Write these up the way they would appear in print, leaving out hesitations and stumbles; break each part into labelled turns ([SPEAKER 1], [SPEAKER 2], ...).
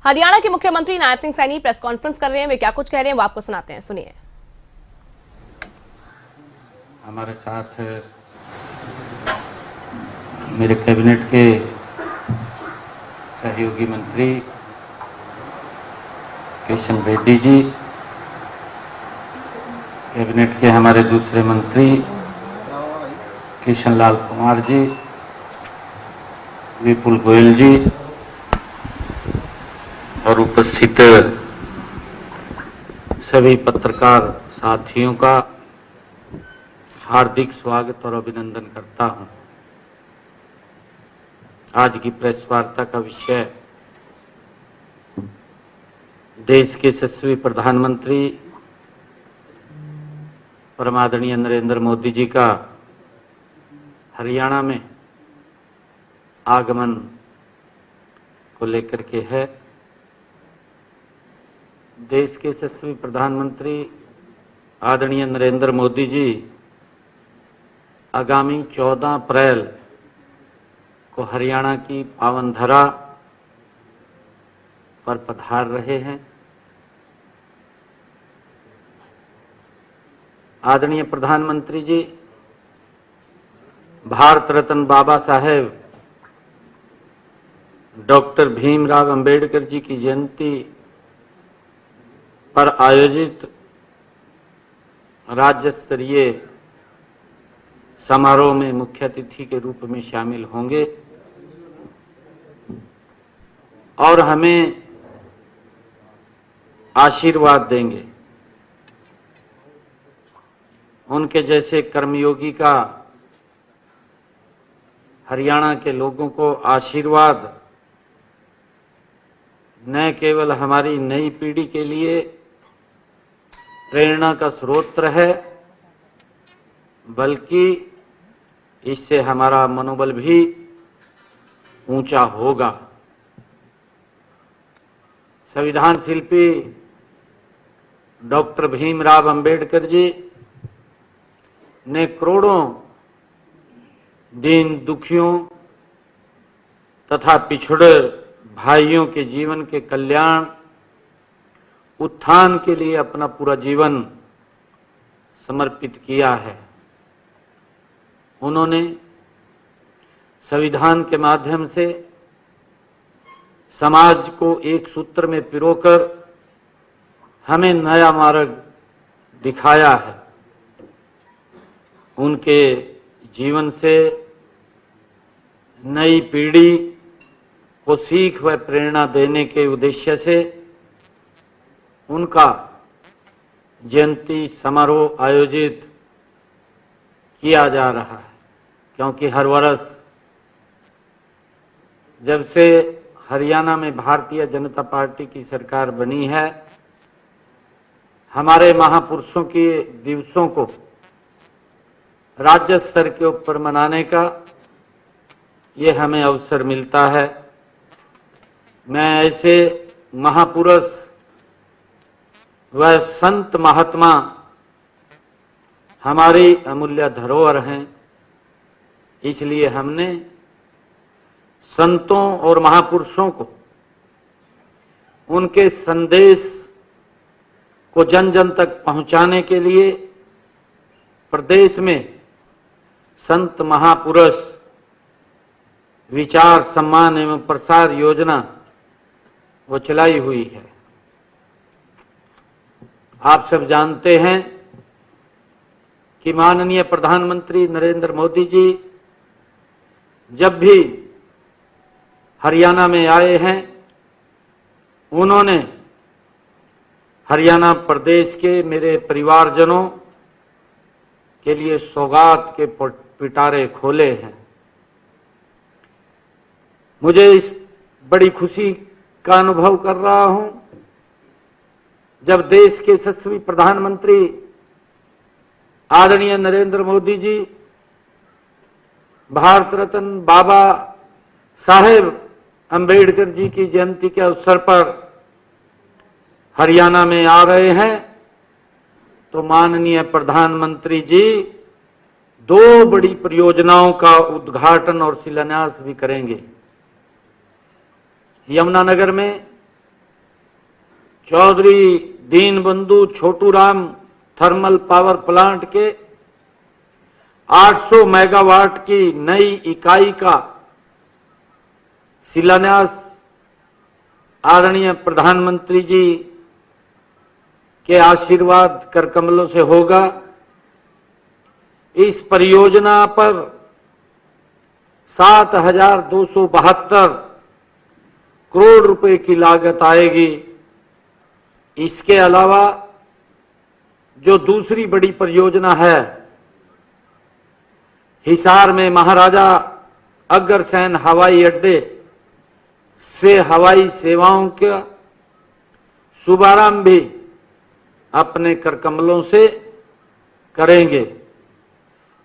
[SPEAKER 1] हरियाणा के मुख्यमंत्री Nayab Singh Saini press conference कर रहे हैं। वे क्या कुछ कह रहे हैं वो आपको सुनाते हैं, सुनिए।
[SPEAKER 2] हमारे साथ मेरे कैबिनेट के सहयोगी मंत्री किशन रेड्डी जी, कैबिनेट के हमारे दूसरे मंत्री किशन लाल कुमार जी, विपुल गोयल जी और उपस्थित सभी पत्रकार साथियों का हार्दिक स्वागत और अभिनंदन करता हूं। आज की प्रेस वार्ता का विषय देश के यशस्वी प्रधानमंत्री परमादरणीय नरेंद्र मोदी जी का हरियाणा में आगमन को लेकर के है। देश के यशस्वी प्रधानमंत्री आदरणीय नरेंद्र मोदी जी आगामी 14 अप्रैल को हरियाणा की पावन धरा पर पधार रहे हैं। आदरणीय प्रधानमंत्री जी भारत रत्न बाबा साहेब डॉक्टर भीमराव अंबेडकर जी की जयंती पर आयोजित राज्य स्तरीय समारोह में मुख्य अतिथि के रूप में शामिल होंगे और हमें आशीर्वाद देंगे। उनके जैसे कर्मयोगी का हरियाणा के लोगों को आशीर्वाद न केवल हमारी नई पीढ़ी के लिए प्रेरणा का स्रोत है, बल्कि इससे हमारा मनोबल भी ऊंचा होगा। संविधान शिल्पी डॉक्टर भीमराव अंबेडकर जी ने करोड़ों दीन दुखियों तथा पिछड़े भाइयों के जीवन के कल्याण उत्थान के लिए अपना पूरा जीवन समर्पित किया है। उन्होंने संविधान के माध्यम से समाज को एक सूत्र में पिरोकर हमें नया मार्ग दिखाया है। उनके जीवन से नई पीढ़ी को सीख व प्रेरणा देने के उद्देश्य से उनका जयंती समारोह आयोजित किया जा रहा है, क्योंकि हर वर्ष जब से हरियाणा में भारतीय जनता पार्टी की सरकार बनी है, हमारे महापुरुषों के दिवसों को राज्य स्तर के ऊपर मनाने का ये हमें अवसर मिलता है। मैं ऐसे महापुरुष व संत महात्मा हमारी अमूल्य धरोहर हैं, इसलिए हमने संतों और महापुरुषों को उनके संदेश को जन जन तक पहुंचाने के लिए प्रदेश में संत महापुरुष विचार सम्मान एवं प्रसार योजना वो चलाई हुई है। आप सब जानते हैं कि माननीय प्रधानमंत्री नरेंद्र मोदी जी जब भी हरियाणा में आए हैं, उन्होंने हरियाणा प्रदेश के मेरे परिवारजनों के लिए सौगात के पिटारे खोले हैं। मुझे इस बड़ी खुशी का अनुभव कर रहा हूं जब देश के यशस्वी प्रधानमंत्री आदरणीय नरेंद्र मोदी जी भारत रत्न बाबा साहेब अंबेडकर जी की जयंती के अवसर पर हरियाणा में आ रहे हैं, तो माननीय प्रधानमंत्री जी 2 बड़ी परियोजनाओं का उद्घाटन और शिलान्यास भी करेंगे। यमुनानगर में Chaudhary Dinbandhu Chhoturam thermal power plant के 800 मेगावाट की नई इकाई का शिलान्यास आदरणीय प्रधानमंत्री जी के आशीर्वाद कर कमलों से होगा। इस परियोजना पर 7,272 करोड़ रुपए की लागत आएगी। इसके अलावा जो दूसरी बड़ी परियोजना है, हिसार में महाराजा अग्रसेन हवाई अड्डे से हवाई सेवाओं का शुभारंभ भी अपने कर कमलों से करेंगे।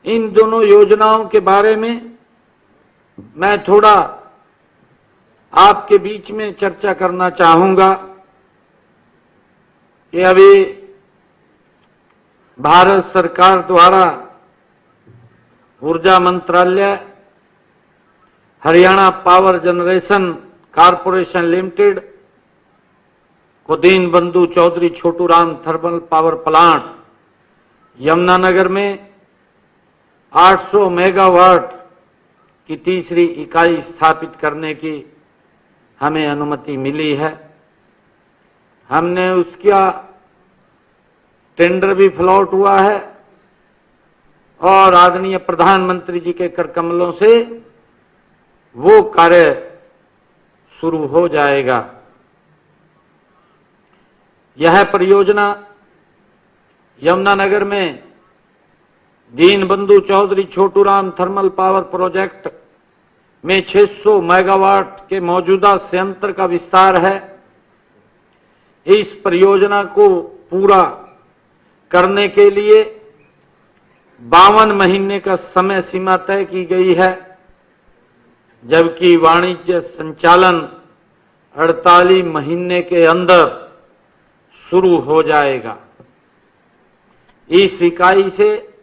[SPEAKER 2] इन दोनों योजनाओं के बारे में मैं थोड़ा आपके बीच में चर्चा करना चाहूंगा कि अभी भारत सरकार द्वारा ऊर्जा मंत्रालय, Haryana Power Generation Corporation Limited को Deenbandhu Chaudhary Chhoturam thermal power Plant Yamunanagar में 800 मेगावाट की तीसरी इकाई स्थापित करने की हमें अनुमति मिली है। हमने उसका टेंडर भी फ्लॉट हुआ है और आदरणीय प्रधानमंत्री जी के कर कमलों से वो कार्य शुरू हो जाएगा। यह परियोजना यमुनानगर में Dinbandhu Chaudhary Chhoturam thermal power project में 600 मेगावाट के मौजूदा संयंत्र का विस्तार है। इस परियोजना को पूरा करने के लिए 52 महीने का समय सीमा तय की गई है, जबकि वाणिज्य संचालन 48 महीने के अंदर शुरू हो जाएगा। इस इकाई से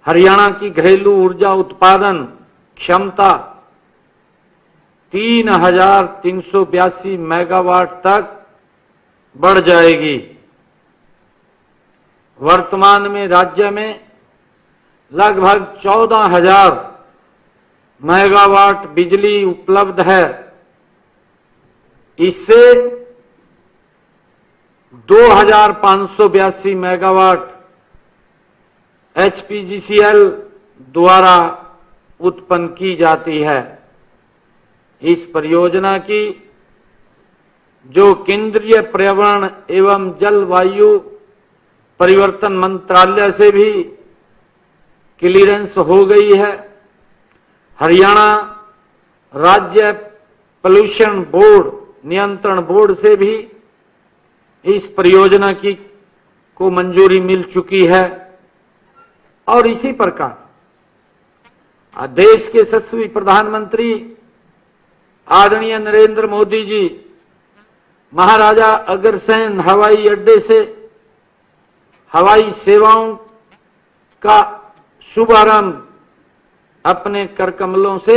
[SPEAKER 2] हरियाणा की घरेलू ऊर्जा उत्पादन क्षमता 3,382 मेगावाट तक बढ़ जाएगी। वर्तमान में राज्य में लगभग 14,000 मेगावाट बिजली उपलब्ध है। इससे 2,582 मेगावाट HPGCL द्वारा उत्पन्न की जाती है। इस परियोजना की जो केंद्रीय पर्यावरण एवं जलवायु परिवर्तन मंत्रालय से भी क्लीयरेंस हो गई है। हरियाणा राज्य पोल्यूशन बोर्ड नियंत्रण बोर्ड से भी इस परियोजना की को मंजूरी मिल चुकी है। और इसी प्रकार देश के यशस्वी प्रधानमंत्री आदरणीय नरेंद्र मोदी जी महाराजा अग्रसेन हवाई अड्डे से हवाई सेवाओं का शुभारंभ अपने कर कमलों से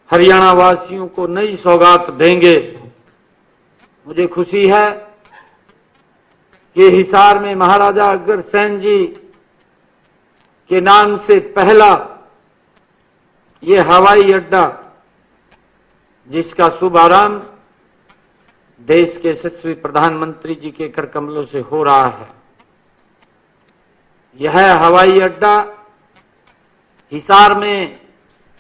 [SPEAKER 2] हरियाणा वासियों को नई सौगात देंगे। मुझे खुशी है कि हिसार में महाराजा अग्रसेन जी के नाम से पहला ये हवाई अड्डा, जिसका शुभारंभ देश के यशस्वी प्रधानमंत्री जी के कर कमलों से हो रहा है। यह हवाई अड्डा हिसार में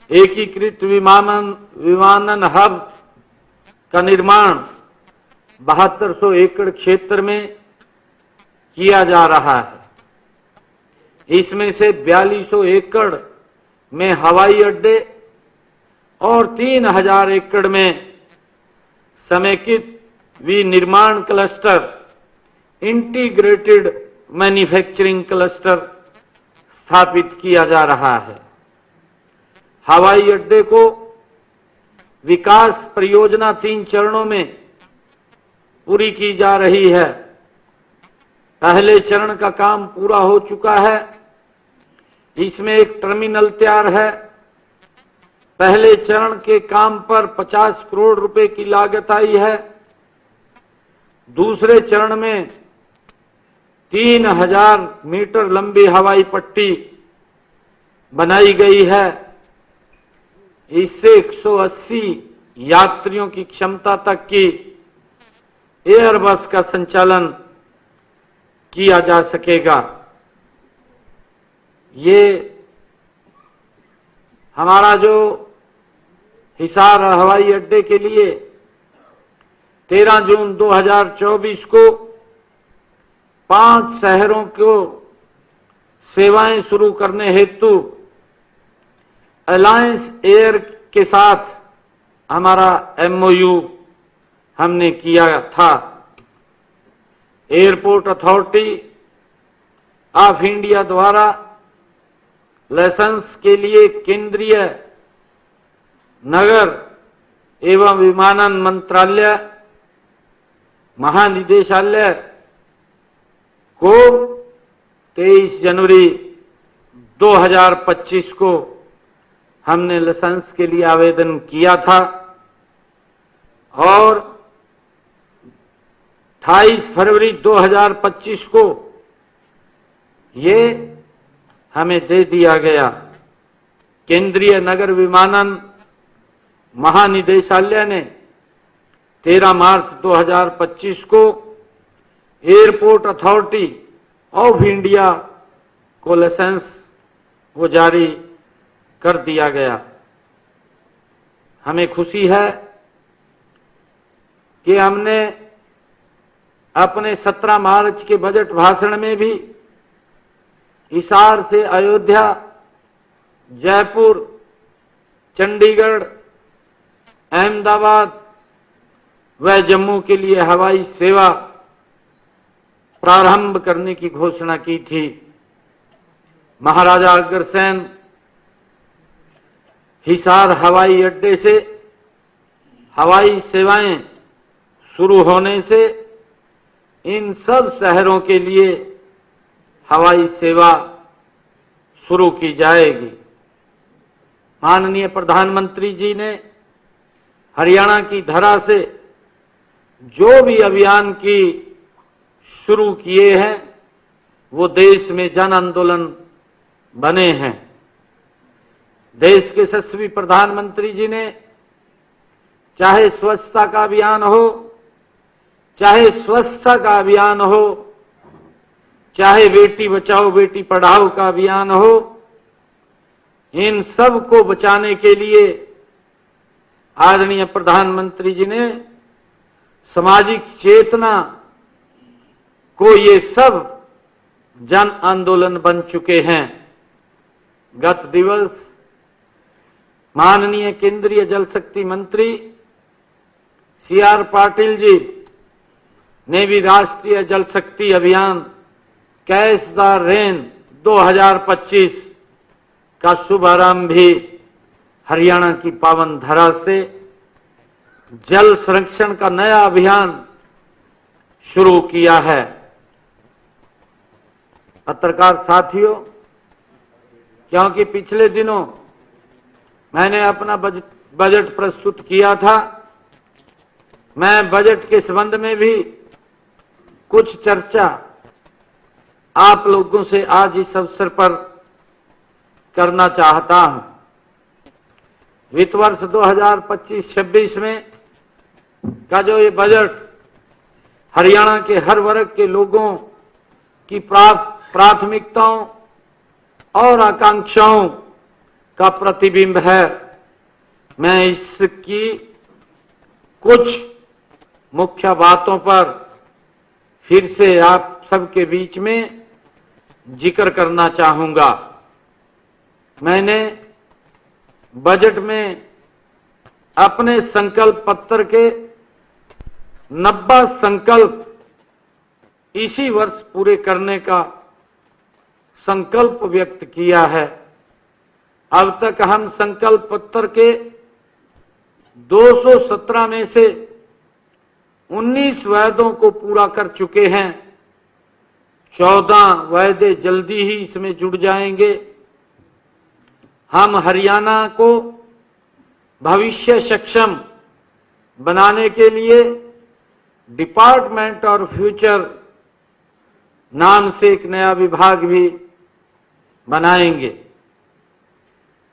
[SPEAKER 2] एकीकृत विमानन हब का निर्माण 7200 एकड़ क्षेत्र में किया जा रहा है। इसमें से 4200 एकड़ में हवाई अड्डे और 3000 एकड़ में समेकित विनिर्माण क्लस्टर, इंटीग्रेटेड मैन्युफैक्चरिंग क्लस्टर स्थापित किया जा रहा है। हवाई अड्डे को विकास परियोजना 3 चरणों में पूरी की जा रही है। पहले चरण का काम पूरा हो चुका है। इसमें एक टर्मिनल तैयार है। पहले चरण के काम पर 50 करोड़ रुपए की लागत आई है। दूसरे चरण में 3000 मीटर लंबी हवाई पट्टी बनाई गई है। इससे 180 यात्रियों की क्षमता तक की एयरबस का संचालन किया जा सकेगा। ये हमारा जो हिसार हवाई अड्डे के लिए 13 जून 2024 को 5 शहरों को सेवाएं शुरू करने हेतु अलायंस एयर के साथ हमारा MOU हमने किया था। एयरपोर्ट अथॉरिटी ऑफ इंडिया द्वारा लाइसेंस के लिए केंद्रीय नगर एवं विमानन मंत्रालय महानिदेशालय को 23 जनवरी 2025 को हमने लाइसेंस के लिए आवेदन किया था और 28 फरवरी 2025 को ये हमें दे दिया गया। केंद्रीय नगर विमानन महानिदेशालय ने 13 मार्च 2025 को एयरपोर्ट अथॉरिटी ऑफ इंडिया को लाइसेंस वो जारी कर दिया गया। हमें खुशी है कि हमने अपने 17 मार्च के बजट भाषण में भी हिसार से अयोध्या, जयपुर, चंडीगढ़, अहमदाबाद व जम्मू के लिए हवाई सेवा प्रारंभ करने की घोषणा की थी। महाराजा अग्रसेन हिसार हवाई अड्डे से हवाई सेवाएं शुरू होने से इन सब शहरों के लिए हवाई सेवा शुरू की जाएगी। माननीय प्रधानमंत्री जी ने हरियाणा की धरा से जो भी अभियान की शुरू किए हैं वो देश में जन आंदोलन बने हैं। देश के यशस्वी प्रधानमंत्री जी ने चाहे स्वच्छता का अभियान हो, चाहे स्वच्छता का अभियान हो, चाहे बेटी बचाओ बेटी पढ़ाओ का अभियान हो, इन सब को बचाने के लिए आदरणीय प्रधानमंत्री जी ने सामाजिक चेतना को ये सब जन आंदोलन बन चुके हैं। गत दिवस माननीय केंद्रीय जल शक्ति मंत्री CR पाटिल जी ने भी राष्ट्रीय जल शक्ति अभियान कैच द रेन 2025 का शुभारंभ भी हरियाणा की पावन धरा से जल संरक्षण का नया अभियान शुरू किया है। पत्रकार साथियों, क्योंकि पिछले दिनों मैंने अपना बजट प्रस्तुत किया था, मैं बजट के संबंध में भी कुछ चर्चा आप लोगों से आज इस अवसर पर करना चाहता हूं। वित्त वर्ष 2025-26 में का जो ये बजट हरियाणा के हर वर्ग के लोगों की प्राथमिकताओं और आकांक्षाओं का प्रतिबिंब है। मैं इसकी कुछ मुख्य बातों पर फिर से आप सबके बीच में जिक्र करना चाहूंगा। मैंने बजट में अपने संकल्प पत्र के 90 संकल्प इसी वर्ष पूरे करने का संकल्प व्यक्त किया है। अब तक हम संकल्प पत्र के 217 में से 19 वायदों को पूरा कर चुके हैं। 14 वायदे जल्दी ही इसमें जुड़ जाएंगे। हम हरियाणा को भविष्य सक्षम बनाने के लिए डिपार्टमेंट और फ्यूचर नाम से एक नया विभाग भी बनाएंगे।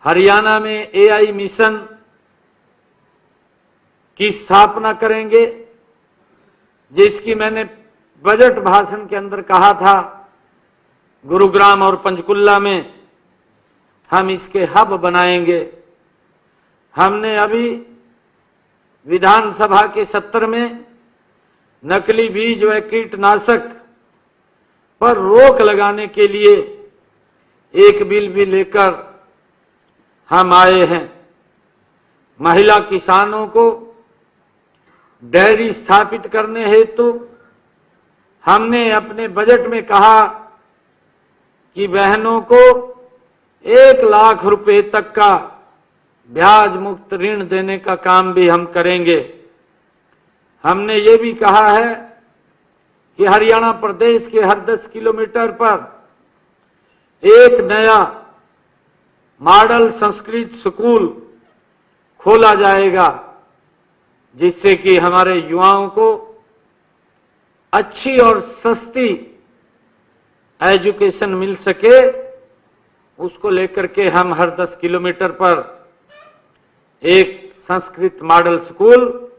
[SPEAKER 2] हरियाणा में एआई मिशन की स्थापना करेंगे, जिसकी मैंने बजट भाषण के अंदर कहा था। गुरुग्राम और पंचकुला में हम इसके हब बनाएंगे। हमने अभी विधानसभा के सत्र में नकली बीज व कीटनाशक पर रोक लगाने के लिए एक बिल भी लेकर हम आए हैं। महिला किसानों को डेयरी स्थापित करने हेतु हमने अपने बजट में कहा कि बहनों को 1 लाख रुपए तक का ब्याज मुक्त ऋण देने का काम भी हम करेंगे। हमने ये भी कहा है कि हरियाणा प्रदेश के हर 10 किलोमीटर पर एक नया मॉडल संस्कृत स्कूल खोला जाएगा, जिससे कि हमारे युवाओं को अच्छी और सस्ती एजुकेशन मिल सके। उसको लेकर के हम हर 10 किलोमीटर पर एक संस्कृत मॉडल स्कूल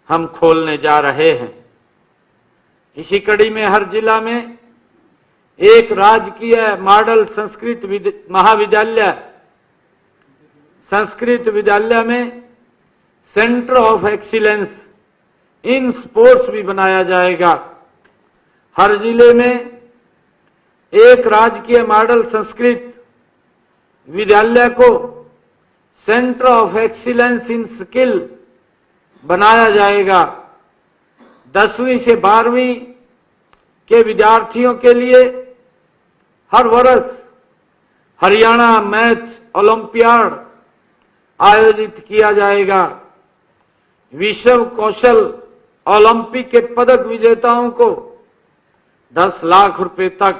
[SPEAKER 2] हम खोलने जा रहे हैं। इसी कड़ी में हर जिला में एक राजकीय मॉडल संस्कृत महाविद्यालय, संस्कृत विद्यालय में centre of excellence in sports भी बनाया जाएगा। हर जिले में एक राजकीय मॉडल संस्कृत विद्यालय को centre of excellence in skill बनाया जाएगा। 10वीं से 12वीं के विद्यार्थियों के लिए हर वर्ष हरियाणा मैथ ओलंपियाड आयोजित किया जाएगा। विश्व कौशल ओलंपिक के पदक विजेताओं को 10 लाख रुपए तक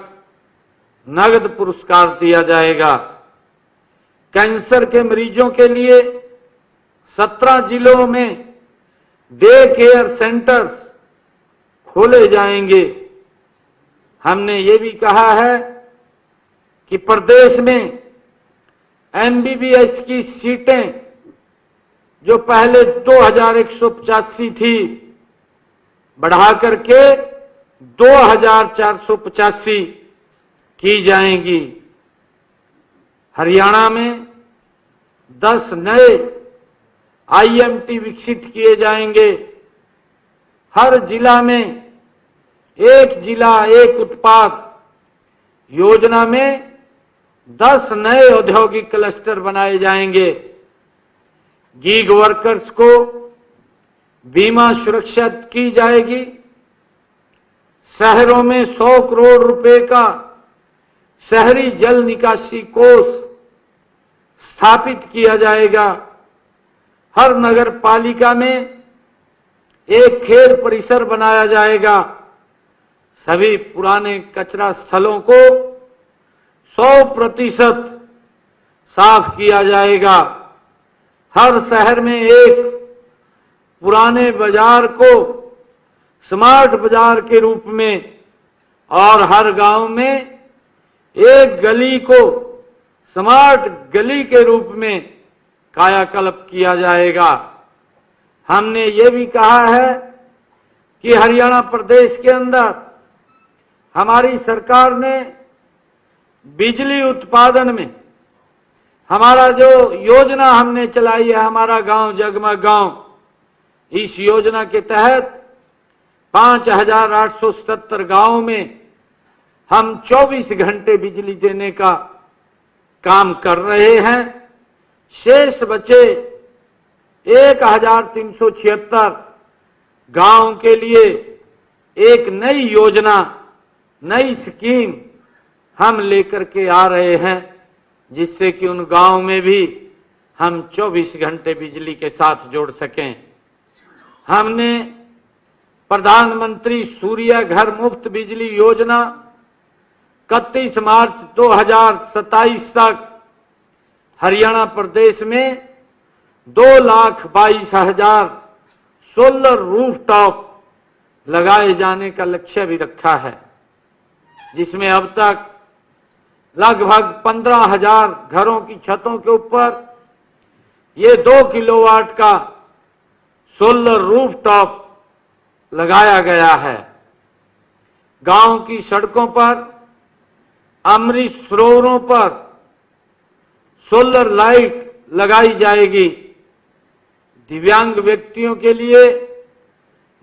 [SPEAKER 2] नगद पुरस्कार दिया जाएगा। कैंसर के मरीजों के लिए 17 जिलों में डे केयर सेंटर्स खोले जाएंगे। हमने ये भी कहा है कि प्रदेश में एमबीबीएस की सीटें जो पहले 2185 थी, बढ़ा करके 2485 की जाएंगी। हरियाणा में 10 नए आईएमटी विकसित किए जाएंगे। हर जिला में एक जिला एक उत्पाद योजना में 10 नए औद्योगिक क्लस्टर बनाए जाएंगे। गीग वर्कर्स को बीमा सुरक्षा की जाएगी। शहरों में 100 करोड़ रुपए का शहरी जल निकासी कोष स्थापित किया जाएगा। हर नगर पालिका में एक खेल परिसर बनाया जाएगा। सभी पुराने कचरा स्थलों को 100% साफ किया जाएगा। हर शहर में एक पुराने बाजार को स्मार्ट बाजार के रूप में और हर गांव में एक गली को स्मार्ट गली के रूप में कायाकल्प किया जाएगा। हमने ये भी कहा है कि हरियाणा प्रदेश के अंदर हमारी सरकार ने बिजली उत्पादन में हमारा जो योजना हमने चलाई है, हमारा गांव जगमग गांव, इस योजना के तहत 5877 गांवों में हम 24 घंटे बिजली देने का काम कर रहे हैं। शेष बचे 1376 गांव के लिए एक नई योजना, नई स्कीम हम लेकर के आ रहे हैं, जिससे कि उन गांव में भी हम 24 घंटे बिजली के साथ जोड़ सकें। हमने प्रधानमंत्री सूर्य घर मुफ्त बिजली योजना 31 मार्च 2027 तक हरियाणा प्रदेश में 2,22,000 सोलर रूफटॉप लगाए जाने का लक्ष्य भी रखा है, जिसमें अब तक लगभग 15,000 घरों की छतों के ऊपर ये 2 किलोवाट का सोलर रूफटॉप लगाया गया है। गांव की सड़कों पर, अमृत सरोवरों पर सोलर लाइट लगाई जाएगी। दिव्यांग व्यक्तियों के लिए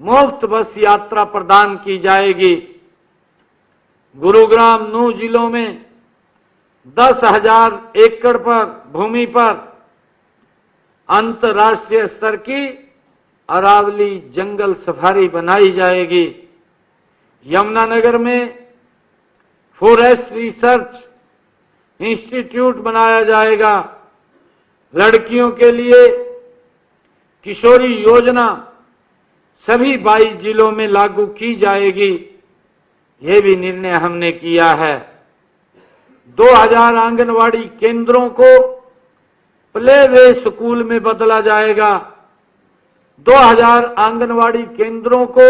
[SPEAKER 2] मुफ्त बस यात्रा प्रदान की जाएगी। गुरुग्राम, नूह जिलों में 10,000 एकड़ पर भूमि पर अंतर्राष्ट्रीय स्तर की अरावली जंगल सफारी बनाई जाएगी। यमुनानगर में फॉरेस्ट रिसर्च इंस्टीट्यूट बनाया जाएगा। लड़कियों के लिए किशोरी योजना सभी 22 जिलों में लागू की जाएगी। ये भी निर्णय हमने किया है। 2000 आंगनवाड़ी केंद्रों को प्ले वे स्कूल में बदला जाएगा। 2000 आंगनवाड़ी केंद्रों को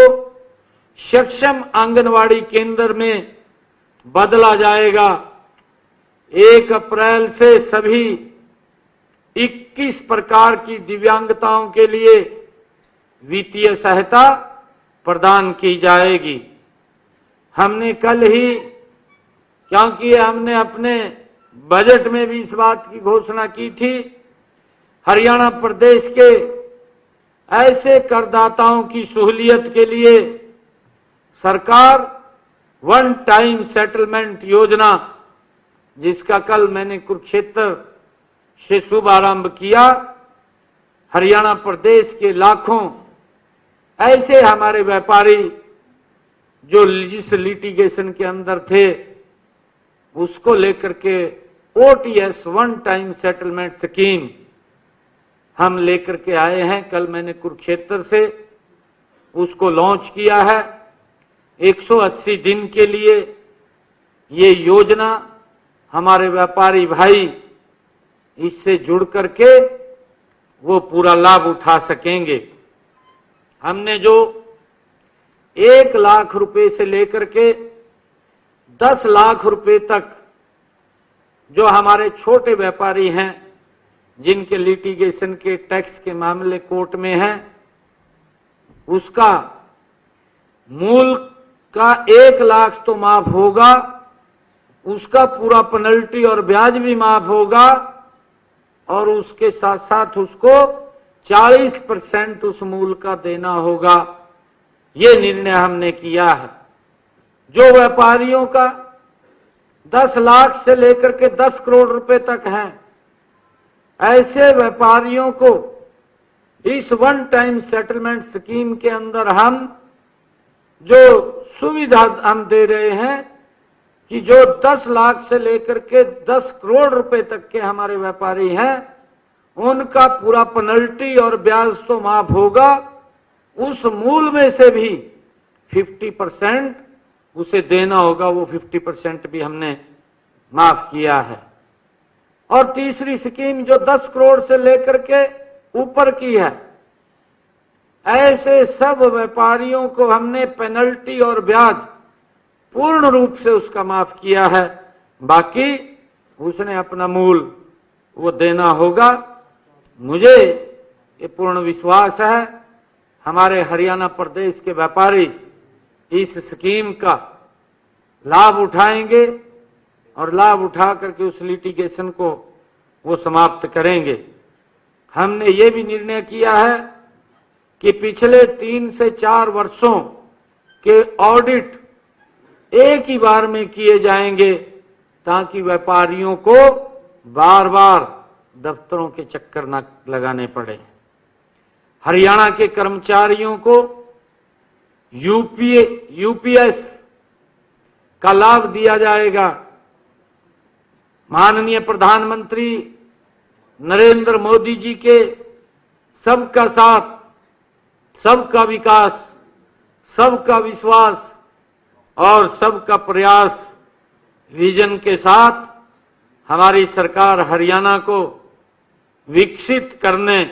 [SPEAKER 2] सक्षम आंगनवाड़ी केंद्र में बदला जाएगा। 1 अप्रैल से सभी 21 प्रकार की दिव्यांगताओं के लिए वित्तीय सहायता प्रदान की जाएगी। हमने कल ही, क्योंकि हमने अपने बजट में भी इस बात की घोषणा की थी, हरियाणा प्रदेश के ऐसे करदाताओं की सहूलियत के लिए सरकार वन टाइम सेटलमेंट योजना, जिसका कल मैंने कुरुक्षेत्र से शुभारंभ किया, हरियाणा प्रदेश के लाखों ऐसे हमारे व्यापारी जो जिस लिटिगेशन के अंदर थे, उसको लेकर के OTS one time settlement scheme हम लेकर के आए हैं। कल मैंने कुरुक्षेत्र से उसको लॉन्च किया है। 180 दिन के लिए ये योजना हमारे व्यापारी भाई इससे जुड़ करके वो पूरा लाभ उठा सकेंगे। हमने जो 1 लाख रुपए से लेकर के 10 लाख रुपए तक जो हमारे छोटे व्यापारी हैं, जिनके लिटिगेशन के टैक्स के मामले कोर्ट में हैं, उसका मूल का 1 लाख तो माफ होगा, उसका पूरा पेनल्टी और ब्याज भी माफ होगा, और उसके साथ साथ उसको 40% उस मूल का देना होगा। ये निर्णय हमने किया है। जो व्यापारियों का 10 लाख से लेकर के 10 करोड़ रुपए तक हैं, ऐसे व्यापारियों को इस वन टाइम सेटलमेंट स्कीम के अंदर हम जो सुविधा हम दे रहे हैं कि जो 10 लाख से लेकर के 10 करोड़ रुपए तक के हमारे व्यापारी हैं, उनका पूरा पेनल्टी और ब्याज तो माफ होगा, उस मूल में से भी 50% उसे देना होगा। वो 50% भी हमने माफ किया है। और तीसरी स्कीम जो 10 करोड़ से लेकर के ऊपर की है, ऐसे सब व्यापारियों को हमने पेनल्टी और ब्याज पूर्ण रूप से उसका माफ किया है। बाकी उसने अपना मूल वो देना होगा। मुझे ये पूर्ण विश्वास है हमारे हरियाणा प्रदेश के व्यापारी इस स्कीम का लाभ उठाएंगे और लाभ उठा करके उस लिटिगेशन को वो समाप्त करेंगे। हमने ये भी निर्णय किया है कि पिछले 3 से 4 वर्षों के ऑडिट एक ही बार में किए जाएंगे, ताकि व्यापारियों को बार बार दफ्तरों के चक्कर न लगाने पड़े। हरियाणा के कर्मचारियों को यूपीएस का लाभ दिया जाएगा। माननीय प्रधानमंत्री नरेंद्र मोदी जी के सबका साथ, सबका विकास, सबका विश्वास और सबका प्रयास विजन के साथ हमारी सरकार हरियाणा को विकसित करने,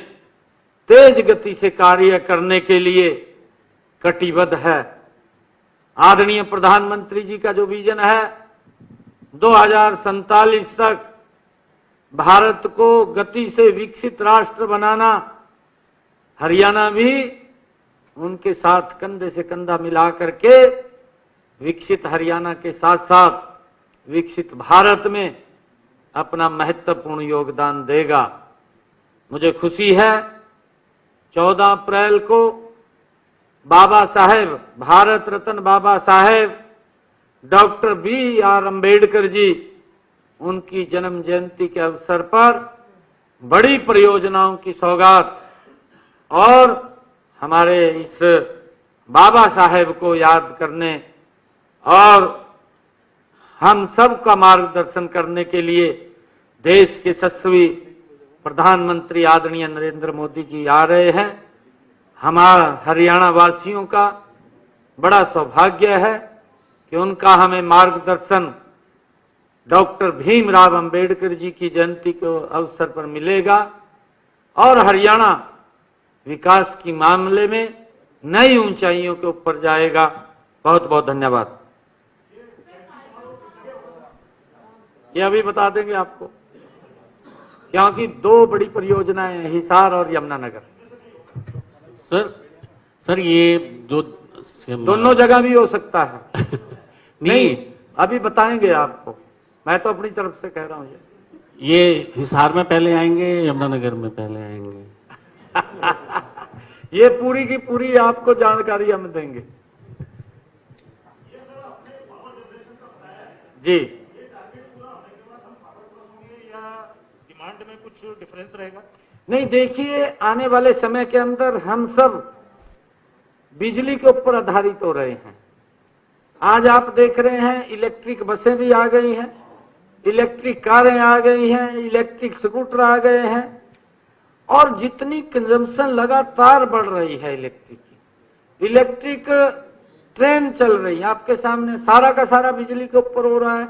[SPEAKER 2] तेज गति से कार्य करने के लिए कटिबद्ध है। आदरणीय प्रधानमंत्री जी का जो विजन है 2047 तक भारत को गति से विकसित राष्ट्र बनाना, हरियाणा भी उनके साथ कंधे से कंधा मिला करके विकसित हरियाणा के साथ साथ विकसित भारत में अपना महत्वपूर्ण योगदान देगा। मुझे खुशी है 14 अप्रैल को बाबा साहेब, भारत रत्न बाबा साहेब डॉक्टर B.R. अम्बेडकर जी, उनकी जन्म जयंती के अवसर पर बड़ी परियोजनाओं की सौगात और हमारे इस बाबा साहेब को याद करने और हम सब का मार्गदर्शन करने के लिए देश के यशस्वी प्रधानमंत्री आदरणीय नरेंद्र मोदी जी आ रहे हैं। हमारा हरियाणा वासियों का बड़ा सौभाग्य है कि उनका हमें मार्गदर्शन डॉक्टर भीमराव अंबेडकर जी की जयंती के अवसर पर मिलेगा और हरियाणा विकास की मामले में नई ऊंचाइयों के ऊपर जाएगा। बहुत बहुत धन्यवाद। ये अभी बता देंगे आपको, क्योंकि दो बड़ी परियोजनाएं हैं, हिसार और यमुनानगर।
[SPEAKER 3] सर ये जो
[SPEAKER 2] दोनों जगह भी हो सकता है। नहीं, अभी बताएंगे आपको, मैं तो अपनी तरफ से कह रहा हूं।
[SPEAKER 3] ये हिसार में पहले आएंगे, यमुनानगर में पहले आएंगे?
[SPEAKER 2] ये पूरी की पूरी आपको जानकारी हम देंगे जी।
[SPEAKER 4] डिमांड में कुछ डिफरेंस रहेगा?
[SPEAKER 2] नहीं, देखिए आने वाले समय के अंदर हम सब बिजली के ऊपर आधारित हो रहे हैं। आज आप देख रहे हैं इलेक्ट्रिक बसें भी आ गई हैं, इलेक्ट्रिक कारें आ गई हैं, इलेक्ट्रिक स्कूटर आ गए हैं और जितनी कंजम्पशन लगातार बढ़ रही है इलेक्ट्रिक ट्रेन चल रही है आपके सामने, सारा का सारा बिजली के ऊपर हो रहा है।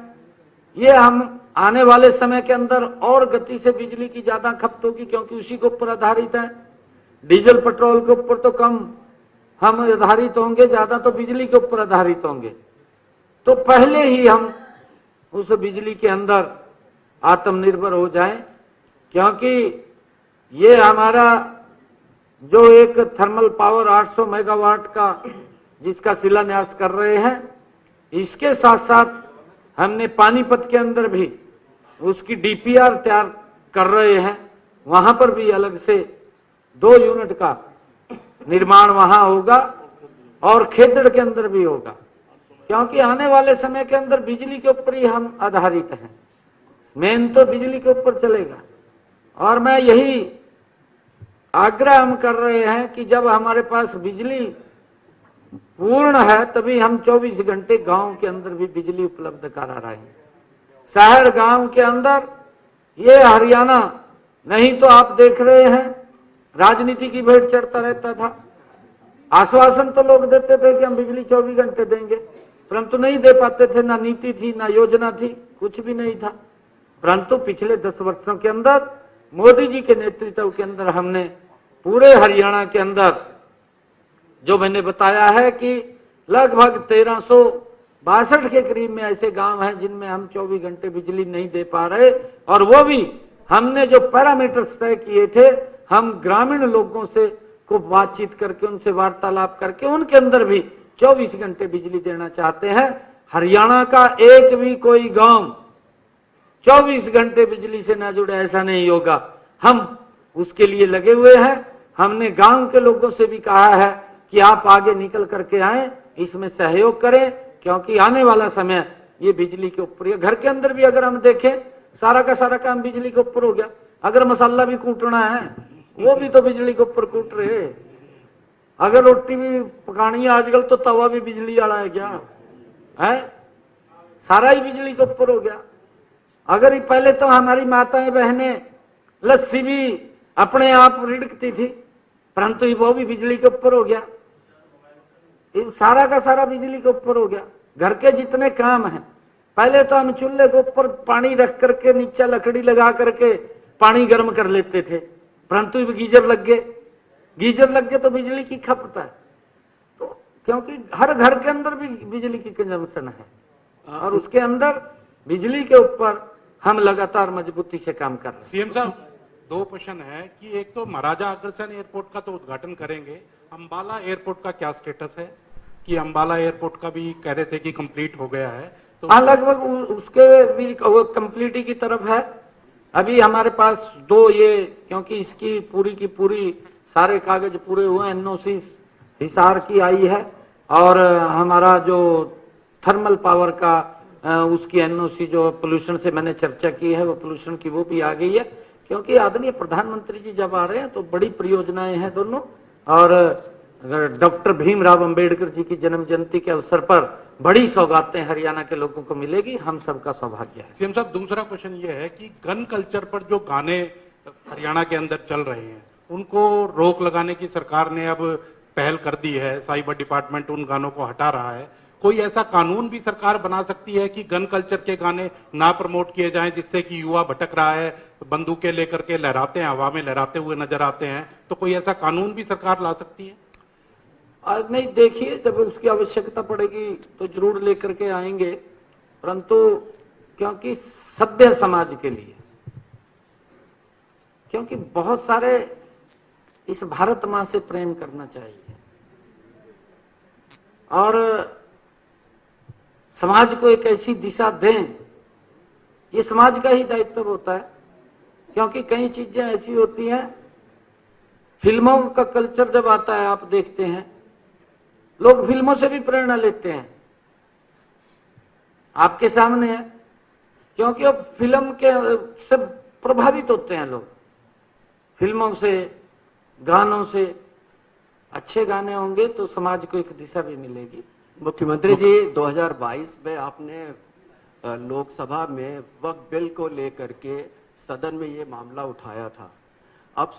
[SPEAKER 2] ये हम आने वाले समय के अंदर और गति से बिजली की ज्यादा खपत होगी, क्योंकि उसी के ऊपर आधारित है। डीजल पेट्रोल के ऊपर तो कम हम आधारित होंगे, ज्यादा तो बिजली के ऊपर आधारित होंगे। तो पहले ही हम उस बिजली के अंदर आत्मनिर्भर हो जाएं, क्योंकि ये हमारा जो एक थर्मल पावर 800 मेगावाट का जिसका शिलान्यास कर रहे हैं, इसके साथ साथ हमने पानीपत के अंदर भी उसकी DPR तैयार कर रहे हैं। वहां पर भी अलग से 2 यूनिट का निर्माण वहां होगा और खेतड़ के अंदर भी होगा, क्योंकि आने वाले समय के अंदर बिजली के ऊपर ही हम आधारित हैं। मेन तो बिजली के ऊपर चलेगा। और मैं यही आग्रह हम कर रहे हैं कि जब हमारे पास बिजली पूर्ण है तभी हम 24 घंटे गांव के अंदर भी बिजली उपलब्ध करा रहे हैं। शहर गांव के अंदर ये हरियाणा नहीं तो आप देख रहे हैं राजनीति की भेंट चढ़ता रहता था। आश्वासन तो लोग देते थे कि हम बिजली 24 घंटे देंगे, परंतु नहीं दे पाते थे। ना नीति थी, ना योजना थी, कुछ भी नहीं था। परंतु पिछले 10 वर्षों के अंदर मोदी जी के नेतृत्व के अंदर हमने पूरे हरियाणा के अंदर जो मैंने बताया है कि लगभग 1362 के करीब में ऐसे गांव हैं जिनमें हम 24 घंटे बिजली नहीं दे पा रहे, और वो भी हमने जो पैरामीटर्स तय किए थे, हम ग्रामीण लोगों से को बातचीत करके उनसे वार्तालाप करके उनके अंदर भी 24 घंटे बिजली देना चाहते हैं। हरियाणा का एक भी कोई गांव 24 घंटे बिजली से ना जुड़े ऐसा नहीं होगा। हम उसके लिए लगे हुए हैं। हमने गांव के लोगों से भी कहा है कि आप आगे निकल करके आए, इसमें सहयोग करें, क्योंकि आने वाला समय ये बिजली के ऊपर है। घर के अंदर भी अगर हम देखें सारा का सारा काम बिजली के ऊपर हो गया। अगर मसाला भी कूटना है वो भी तो बिजली के ऊपर कूट रहे। अगर रोटी भी पकानी है आजकल तो तवा भी बिजली वाला है, क्या है, सारा ही बिजली के ऊपर हो गया। अगर पहले तो हमारी माताएं बहनें लस्सी भी अपने आप रिड़कती थी, परंतु वो भी बिजली के ऊपर हो गया। सारा का सारा बिजली के ऊपर हो गया। घर के जितने काम हैं, पहले तो हम चूल्हे के ऊपर पानी रख करके नीचे लकड़ी लगा करके पानी गर्म कर लेते थे, परंतु गीजर लग गए। गीजर लग गए तो बिजली की खपत है। तो क्योंकि हर घर के अंदर भी बिजली की कंजम्पशन है और उसके अंदर बिजली के ऊपर हम लगातार मजबूती से काम कर रहे हैं।
[SPEAKER 4] सीएम साहब, दो क्वेश्चन है कि एक तो महाराजा अग्रसेन एयरपोर्ट का तो उद्घाटन करेंगे, अंबाला एयरपोर्ट का क्या स्टेटस है? कि अंबाला एयरपोर्ट का भी कह रहे थे कि कंप्लीट हो गया है, तो
[SPEAKER 2] हाँ लगभग उसके भी कंप्लीटी की तरफ है। अभी हमारे पास दो ये, क्योंकि इसकी पूरी की पूरी सारे कागज पूरे हुए, एनओसी हिसार की आई है और हमारा जो थर्मल पावर का उसकी एनओसी जो पोल्यूशन से मैंने चर्चा की है, वो पोल्यूशन की वो भी आ गई है। क्योंकि आदरणीय प्रधानमंत्री जी जब आ रहे हैं तो बड़ी परियोजनाएं हैं दोनों, और डॉक्टर भीमराव अंबेडकर जी की जन्म जयंती के अवसर पर बड़ी सौगातें हरियाणा के लोगों को मिलेगी, हम सबका सौभाग्य है।
[SPEAKER 4] सीएम साहब, दूसरा क्वेश्चन ये है कि गन कल्चर पर जो गाने हरियाणा के अंदर चल रहे हैं उनको रोक लगाने की सरकार ने अब पहल कर दी है, साइबर डिपार्टमेंट उन गानों को हटा रहा है। कोई ऐसा कानून भी सरकार बना सकती है कि गन कल्चर के गाने ना प्रमोट किए जाएं, जिससे कि युवा भटक रहा है, बंदूकें लेकर के लहराते हैं, हवा में लहराते हुए नजर आते हैं, तो कोई ऐसा कानून भी सरकार ला सकती है?
[SPEAKER 2] आज नहीं, देखिए जब उसकी आवश्यकता पड़ेगी तो जरूर लेकर के आएंगे, परंतु क्योंकि सभ्य समाज के लिए, क्योंकि बहुत सारे इस भारत मां से प्रेम करना चाहिए और समाज को एक ऐसी दिशा दें, ये समाज का ही दायित्व होता है। क्योंकि कई चीजें ऐसी होती हैं, फिल्मों का कल्चर जब आता है आप देखते हैं, लोग फिल्मों से भी प्रेरणा लेते हैं, आपके सामने है, क्योंकि अब फिल्म के से प्रभावित होते हैं लोग, फिल्मों से, गानों से। अच्छे गाने होंगे तो समाज को एक दिशा भी मिलेगी।
[SPEAKER 5] मुख्यमंत्री जी 2022 में आपने लोकसभा में वक्फ बिल को लेकर के सदन में ये मामला उठाया था। अब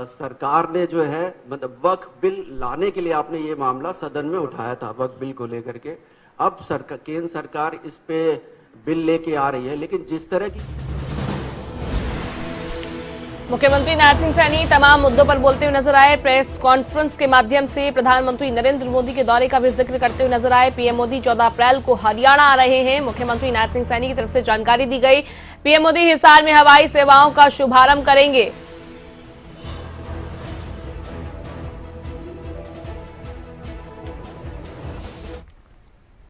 [SPEAKER 5] सरकार ने जो है, मतलब वक्फ बिल लाने के लिए आपने ये मामला सदन में उठाया था, वक्फ बिल को लेकर के। अब केंद्र सरकार इस पे बिल लेके आ रही है, लेकिन जिस तरह की
[SPEAKER 1] मुख्यमंत्री नायब सिंह सैनी तमाम मुद्दों पर बोलते हुए नजर आए। प्रेस कॉन्फ्रेंस के माध्यम से प्रधानमंत्री नरेंद्र मोदी के दौरे का भी जिक्र करते हुए नजर आए। पीएम मोदी 14 अप्रैल को हरियाणा आ रहे हैं, मुख्यमंत्री नायब सिंह सैनी की तरफ से जानकारी दी गई। पीएम मोदी हिसार में हवाई सेवाओं का शुभारंभ करेंगे।